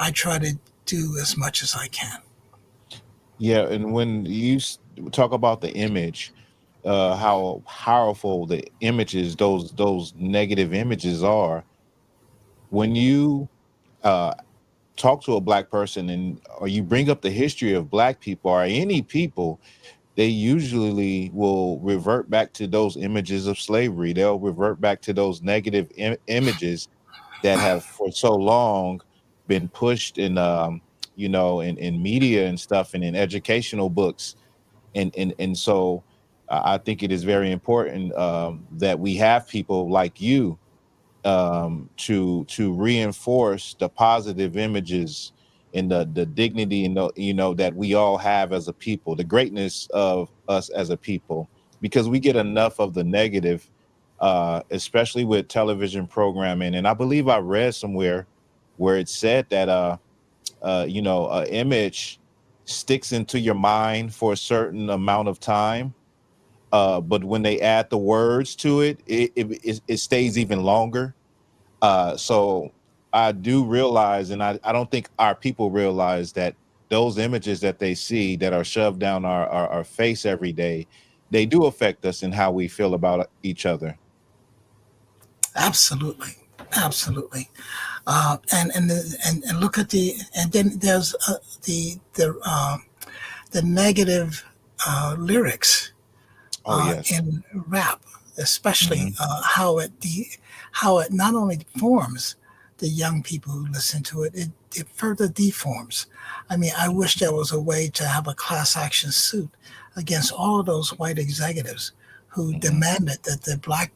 I try to do as much as I can. Yeah, and when you talk about the image, how powerful the images, those negative images are, when you uh, talk to a black person and or you bring up the history of black people or any people, they usually will revert back to those images of slavery. They'll revert back to those negative images that have for so long been pushed in in media and stuff and in educational books and so I think it is very important that we have people like you to reinforce the positive images and the dignity and that we all have as a people, the greatness of us as a people, because we get enough of the negative, especially with television programming. And I believe I read somewhere where it said that image sticks into your mind for a certain amount of time, but when they add the words to it stays even longer. So I do realize, and I don't think our people realize that those images that they see that are shoved down our face every day, they do affect us in how we feel about each other. Absolutely, absolutely. And look at and then there's the negative lyrics Oh yes. in rap, especially Hmm. how it not only deforms the young people who listen to it, it further deforms. I mean, I wish there was a way to have a class action suit against all of those white executives who Hmm. demanded that the black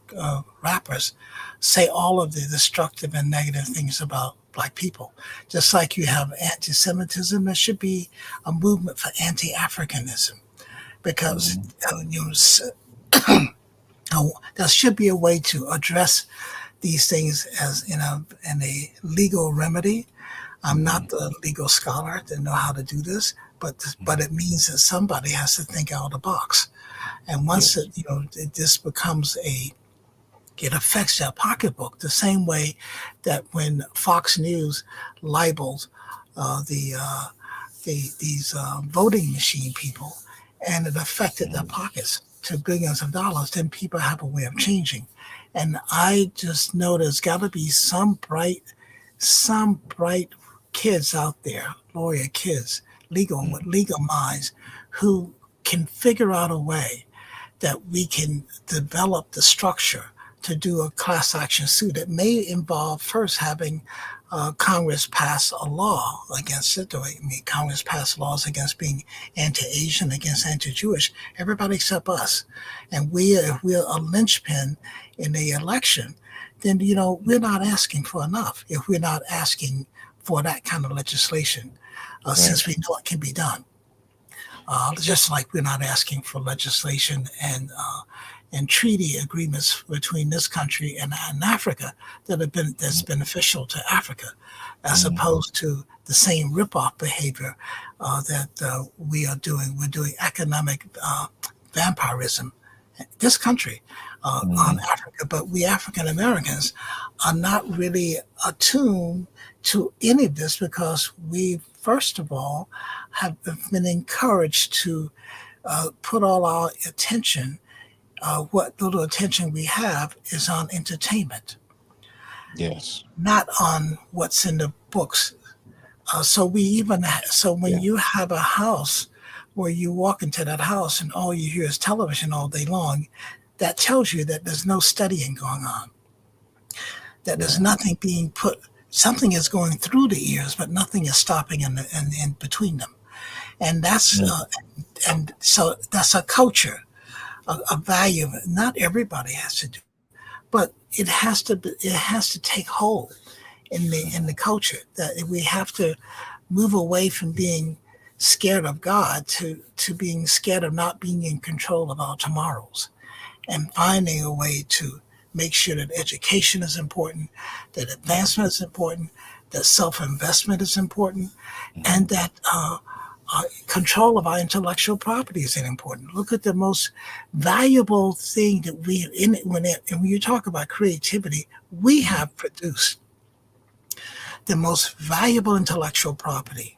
rappers say all of the destructive and negative things about black people. Just like you have anti Semitism, there should be a movement for anti Africanism because Hmm. there should be a way to address these things as in a legal remedy. I'm Hmm. not the legal scholar to know how to do this, but Hmm. it means that somebody has to think out of the box. And once Yes. this becomes it affects their pocketbook the same way that when Fox News libeled these voting machine people, and it affected their Hmm. pockets to billions of dollars, then people have a way of changing. And I just know there's got to be some bright kids out there, lawyer kids, legal with Hmm. legal minds, who can figure out a way that we can develop the structure to do a class action suit. It may involve first having Congress pass a law against it. Or, I mean, Congress pass laws against being anti-Asian, against anti-Jewish. Everybody except us, and if we're a linchpin in the election, then we're not asking for enough. If we're not asking for that kind of legislation, Right. since we know it can be done. Just like we're not asking for legislation and treaty agreements between this country and Africa that's beneficial to Africa, as Hmm. opposed to the same ripoff behavior that we are doing. We're doing economic vampirism. This country on Hmm. Africa, but we African Americans are not really attuned to any of this because we, first of all, have been encouraged to put all our attention, what little attention we have, is on entertainment, Yes. not on what's in the books. So when Yeah. you have a house where you walk into that house and all you hear is television all day long, that tells you that there's no studying going on, that there's Yeah. nothing being put. Something is going through the ears, but nothing is stopping in between them. And so that's a culture, a value. Not everybody has to do, but it has to take hold in the culture, that we have to move away from being scared of God to being scared of not being in control of our tomorrows, and finding a way to make sure that education is important, that advancement is important, that self investment is important, and Hmm. that control of our intellectual property is important. Look at the most valuable thing that when you talk about creativity, we have produced the most valuable intellectual property,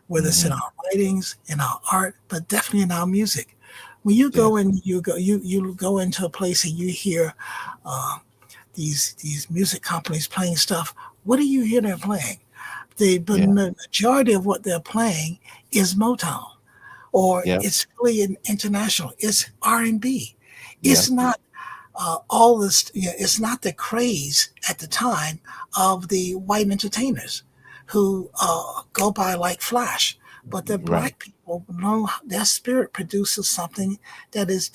whether it's in Hmm. our writings, in our art, but definitely in our music. When you Yeah. go in, you go into a place and you hear these music companies playing stuff. What do you hear they're playing? The Yeah. majority of what they're playing is Motown, or Yeah. it's really international. It's R&B. Yeah. It's not all this. You know, it's not the craze at the time of the white entertainers who go by like flash. But the Right. black people know their spirit produces something that is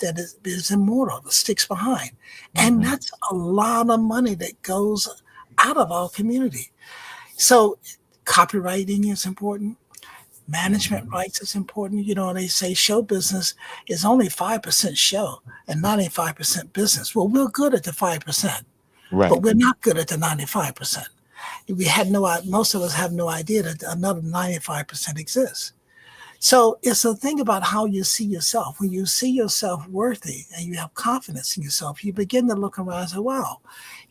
immortal, that sticks behind, and Hmm. that's a lot of money that goes out of our community. So copywriting is important. Management Hmm. rights is important. You know, they say show business is only 5% show and 95% business. Well, we're good at the 5%, but Right. we're not good at the 95%. We had no, most of us have no idea that another 95% exists. So it's a thing about how you see yourself. When you see yourself worthy and you have confidence in yourself, you begin to look around and say, wow,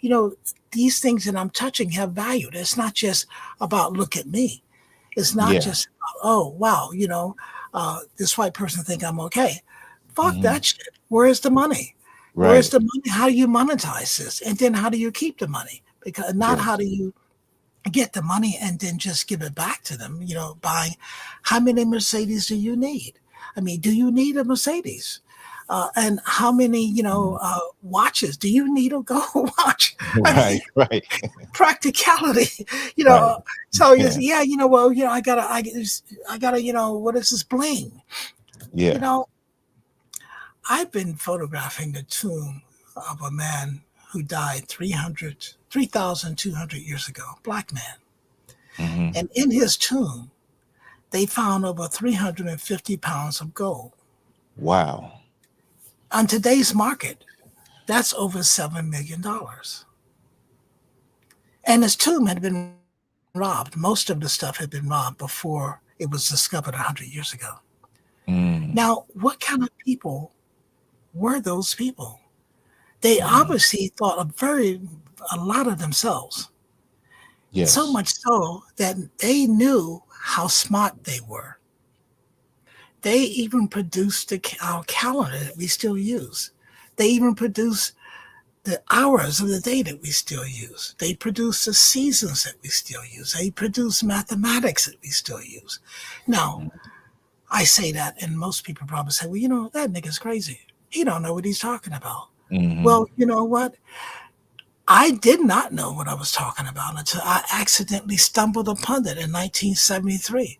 you know, these things that I'm touching have value. It's not just about look at me. It's not Yeah. just, oh, wow, this white person think I'm okay. Fuck Hmm. that shit. Where's the money? Where's Right. the money? How do you monetize this? And then how do you keep the money? Because not how Yes. do you get the money and then just give it back to them, buying. How many Mercedes do you need? I mean, do you need a Mercedes? And how many, Mhm. watches do you need a gold watch? I mean, Right. Right. practicality, you Right. know. So Yeah. yeah, well, I gotta, what is this bling? You Yeah. know, I've been photographing the tomb of a man who died 3,200 years ago, black man. Hmm. And in his tomb, they found over 350 pounds of gold. Wow. On today's market, that's over $7 million. And his tomb had been robbed. Most of the stuff had been robbed before it was discovered 100 years ago. Now, Mm. what kind of people were those people? They Hmm. obviously thought a lot of themselves. So Yes. much so that they knew how smart they were. They even produced our calendar that we still use. They even produced the hours of the day that we still use. They produce the seasons that we still use. They produce mathematics that we still use. Now, I say that, and most people probably say, well, that nigga's crazy. He don't know what he's talking about. Hmm. Well, you know what? I did not know what I was talking about until I accidentally stumbled upon it in 1973.